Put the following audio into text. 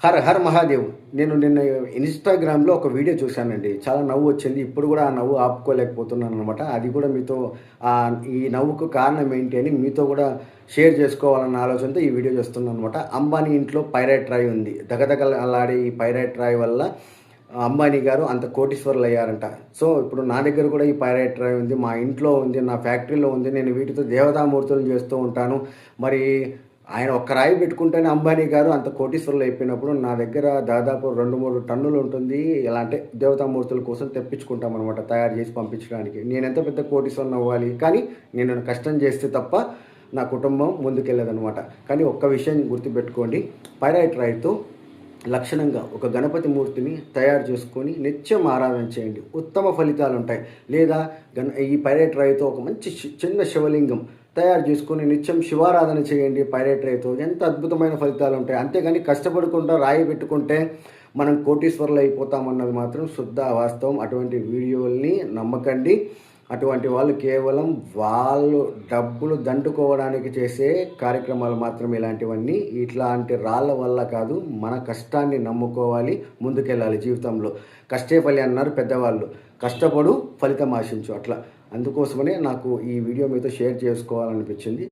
Her her Mahadev. నేను నిన్న ఇన్‌స్టాగ్రామ్‌లో ఒక వీడియో చూశానండి. చాలా నవ్వు వచ్చింది. ఇప్పుడు కూడా ఆ నవ్వు ఆపుకోలేకపోతున్నాననమాట. అది కూడా మీతో ఈ నవ్వుకు కారణం ఏంటి అని మీతో కూడా షేర్ చేసుకోవాలన్న ఆలోచనతో ఈ వీడియో చేస్తున్నాననమాట. అంబానీ ఇంట్లో పైరైట్ రాయి ఉంది. దగదగలాడే ఈ పైరైట్ రాయి వల్ల అంబానీ గారు అంత కోటీశ్వరులయ్యారంట. సో, ఇప్పుడు నా దగ్గర కూడా ఈ పైరైట్ రాయి ఉంది. మా ఇంట్లో ఉంది. నా ఫ్యాక్టరీలో ఉంది. నేను వీటితో దేవతామూర్తులను చేస్తూ ఉంటాను. మరి ఆయన ఒక్క రాయి పెట్టుకుంటేనే అంబానీ గారు అంత కోటీశ్వరులు అయిపోయినప్పుడు నా దగ్గర దాదాపు 2, 3 టన్నులు ఉంటుంది. ఎలా అంటే దేవతామూర్తుల కోసం తెప్పించుకుంటామనమాట తయారు చేసి పంపించడానికి. నేనెంత పెద్ద కోటీశ్వరుని అవ్వాలి, కానీ నేను కష్టం చేస్తే తప్ప నా కుటుంబం ముందుకెళ్ళదనమాట. కానీ ఒక్క విషయం గుర్తుపెట్టుకోండి, పైరైట్ రాయితో లక్షణంగా ఒక గణపతి మూర్తిని తయారు చేసుకొని నిత్యం ఆరాధన చేయండి, ఉత్తమ ఫలితాలు ఉంటాయి. లేదా ఈ పైరైట్ రాయితో ఒక మంచి చిన్న శివలింగం తయారు చేసుకొని నిత్యం శివారాధన చేయండి. పైరైట్ రాయితో ఎంత అద్భుతమైన ఫలితాలు ఉంటాయి. అంతేగాని కష్టపడకుండా రాయి పెట్టుకుంటే మనం కోటీశ్వరులు అయిపోతామన్నది మాత్రం శుద్ధ అవాస్తవం. అటువంటి వీడియోల్ని నమ్మకండి. అటువంటి వాళ్ళు కేవలం వాళ్ళు డబ్బులు దండుకోవడానికి చేసే కార్యక్రమాలు మాత్రం ఇలాంటివన్నీ. ఇట్లాంటి రాళ్ళ వల్ల కాదు, మన కష్టాన్ని నమ్ముకోవాలి, ముందుకెళ్ళాలి జీవితంలో. కష్టే ఫలి అన్నారు పెద్దవాళ్ళు. కష్టపడు, ఫలితం ఆశించు. అట్లా అందుకోసమనే నాకు ఈ వీడియో మీతో షేర్ చేసుకోవాలనిపించింది.